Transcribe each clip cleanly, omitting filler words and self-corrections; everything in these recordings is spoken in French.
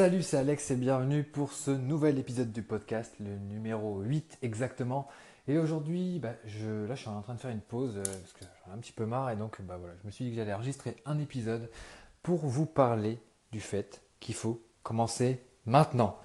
Salut, c'est Alex et bienvenue pour ce nouvel épisode du podcast, le numéro 8 exactement. Et aujourd'hui, là, je suis en train de faire une pause parce que j'en ai un petit peu marre et donc voilà, je me suis dit que j'allais enregistrer un épisode pour vous parler du fait qu'il faut commencer maintenant.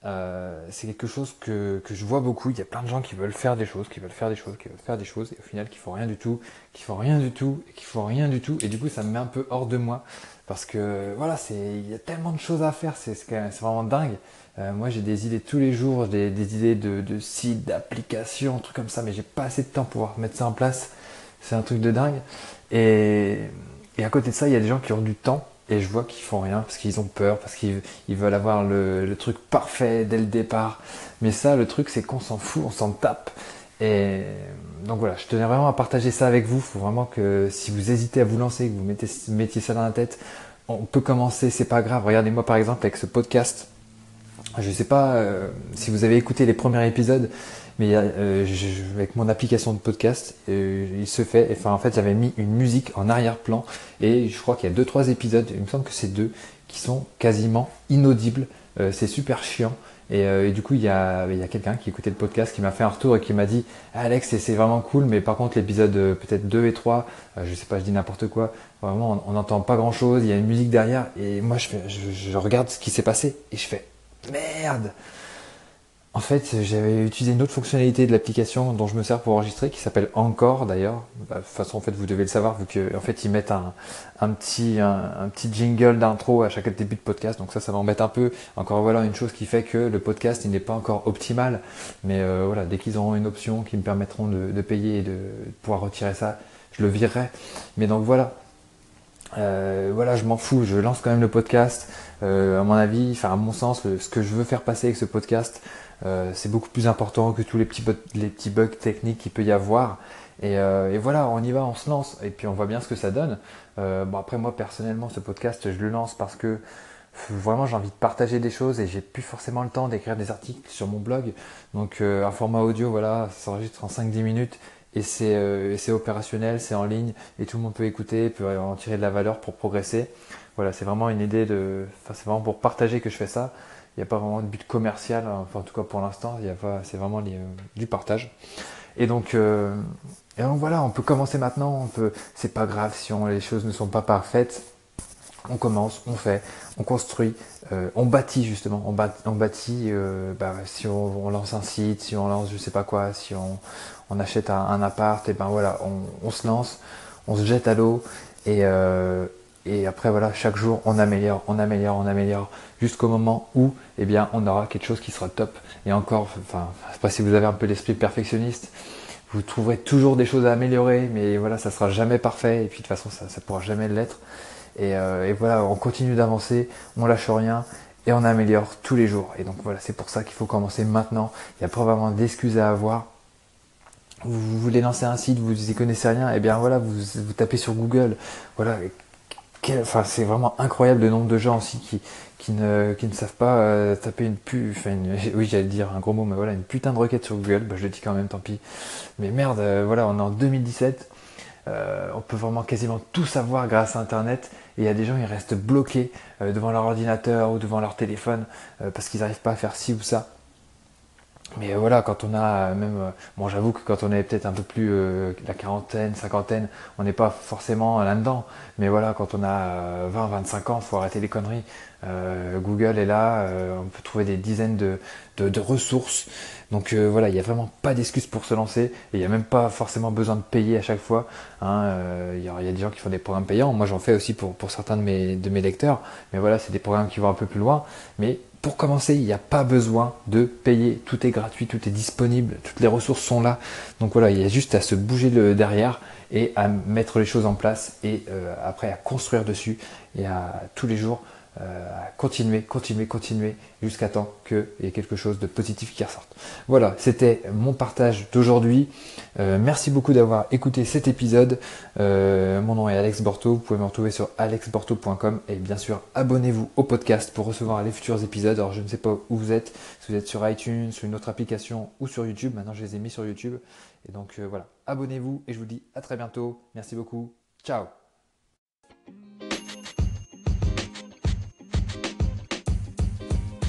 C'est quelque chose que je vois beaucoup. Il y a plein de gens qui veulent faire des choses, qui veulent faire des choses, qui veulent faire des choses, et au final qui font rien du tout, qui font rien du tout, et qui font rien du tout. Et du coup, ça me met un peu hors de moi parce que voilà, il y a tellement de choses à faire, c'est vraiment dingue. Moi, j'ai des idées tous les jours, des idées de sites, d'applications, trucs comme ça, mais j'ai pas assez de temps pour pouvoir mettre ça en place. C'est un truc de dingue. Et, et à côté de ça, il y a des gens qui ont du temps et je vois qu'ils font rien parce qu'ils ont peur, parce qu'ils veulent avoir le truc parfait dès le départ. Mais ça, le truc, c'est qu'on s'en fout, on s'en tape. Et donc voilà, je tenais vraiment à partager ça avec vous. Il faut vraiment que si vous hésitez à vous lancer, que vous mettiez ça dans la tête, on peut commencer, c'est pas grave. Regardez-moi par exemple avec ce podcast. Je ne sais pas si vous avez écouté les premiers épisodes, mais avec mon application de podcast, il se fait. Enfin, en fait, j'avais mis une musique en arrière-plan et je crois qu'il y a deux, trois épisodes. Il me semble que c'est deux qui sont quasiment inaudibles. C'est super chiant. Et du coup, il y a quelqu'un qui écoutait le podcast qui m'a fait un retour et qui m'a dit Alex, c'est vraiment cool, mais par contre, l'épisode peut-être 2 et 3, je sais pas, je dis n'importe quoi. Vraiment, on n'entend pas grand chose. Il y a une musique derrière. Et moi, je regarde ce qui s'est passé et je fais merde. En fait, j'avais utilisé une autre fonctionnalité de l'application dont je me sers pour enregistrer, qui s'appelle Encore d'ailleurs. De toute façon, en fait, vous devez le savoir, vu qu'en fait, ils mettent un petit jingle d'intro à chaque début de podcast. Donc ça m'embête un peu. Encore voilà, une chose qui fait que le podcast, il n'est pas encore optimal. Mais voilà, dès qu'ils auront une option qui me permettront de payer et de pouvoir retirer ça, je le virerai. Mais donc voilà, je m'en fous, je lance quand même le podcast. À mon avis, enfin à mon sens, ce que je veux faire passer avec ce podcast, c'est beaucoup plus important que tous les petits bugs techniques qu'il peut y avoir. Et voilà, on y va, on se lance, et puis on voit bien ce que ça donne. Bon après moi personnellement, ce podcast, je le lance parce que vraiment j'ai envie de partager des choses et j'ai plus forcément le temps d'écrire des articles sur mon blog. Donc un format audio, voilà, ça s'enregistre en 5-10 minutes et c'est opérationnel, c'est en ligne et tout le monde peut écouter, peut en tirer de la valeur pour progresser. Voilà, c'est vraiment une idée enfin c'est vraiment pour partager que je fais ça. Il n'y a pas vraiment de but commercial, enfin en tout cas pour l'instant, il y a pas, c'est vraiment du partage. Et donc, euh, et donc voilà, on peut commencer maintenant. C'est pas grave si les choses ne sont pas parfaites. On commence, on fait, on construit, on bâtit justement, on bâtit. Si on lance un site, si on lance je sais pas quoi, si on achète un appart, et ben voilà, on se lance, on se jette à l'eau et après voilà, chaque jour on améliore, on améliore, on améliore, jusqu'au moment où eh bien on aura quelque chose qui sera top. Et encore, enfin, je sais pas si vous avez un peu l'esprit perfectionniste, vous trouverez toujours des choses à améliorer, mais voilà, ça sera jamais parfait et puis de toute façon ça pourra jamais l'être. Et voilà, on continue d'avancer, on lâche rien et on améliore tous les jours. Et donc voilà, c'est pour ça qu'il faut commencer maintenant. Il n'y a pas vraiment d'excuses à avoir. Vous voulez lancer un site, vous n'y connaissez rien, et bien voilà, vous tapez sur Google. Voilà, enfin, c'est vraiment incroyable le nombre de gens aussi qui ne savent pas taper oui j'allais dire un gros mot, mais voilà, une putain de requête sur Google, je le dis quand même, tant pis. Mais merde, voilà, on est en 2017. On peut vraiment quasiment tout savoir grâce à Internet. Et il y a des gens, ils restent bloqués devant leur ordinateur ou devant leur téléphone parce qu'ils n'arrivent pas à faire ci ou ça. Mais voilà, quand on a bon, j'avoue que quand on est peut-être un peu plus la quarantaine, cinquantaine, on n'est pas forcément là-dedans. Mais voilà, quand on a 20, 25 ans, faut arrêter les conneries. Google est là, on peut trouver des dizaines de ressources. Donc voilà, il n'y a vraiment pas d'excuse pour se lancer. Et il n'y a même pas forcément besoin de payer à chaque fois. Hein. Il y a des gens qui font des programmes payants. Moi, j'en fais aussi pour certains de mes lecteurs. Mais voilà, c'est des programmes qui vont un peu plus loin. Mais pour commencer, il n'y a pas besoin de payer. Tout est gratuit, tout est disponible, toutes les ressources sont là. Donc voilà, il y a juste à se bouger le derrière et à mettre les choses en place et après à construire dessus et à tous les jours à continuer jusqu'à temps qu'il y ait quelque chose de positif qui ressorte. Voilà, c'était mon partage d'aujourd'hui. Merci beaucoup d'avoir écouté cet épisode. Mon nom est Alex Borto, vous pouvez me retrouver sur alexborto.com et bien sûr abonnez-vous au podcast pour recevoir les futurs épisodes. Alors je ne sais pas où vous êtes, si vous êtes sur iTunes, sur une autre application ou sur YouTube. Maintenant je les ai mis sur YouTube. Et donc voilà, abonnez-vous et je vous dis à très bientôt. Merci beaucoup. Ciao.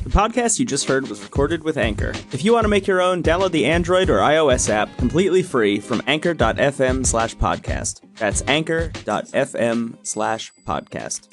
The podcast you just heard was recorded with Anchor. If you want to make your own, download the Android or iOS app completely free from anchor.fm/podcast. That's anchor.fm/podcast.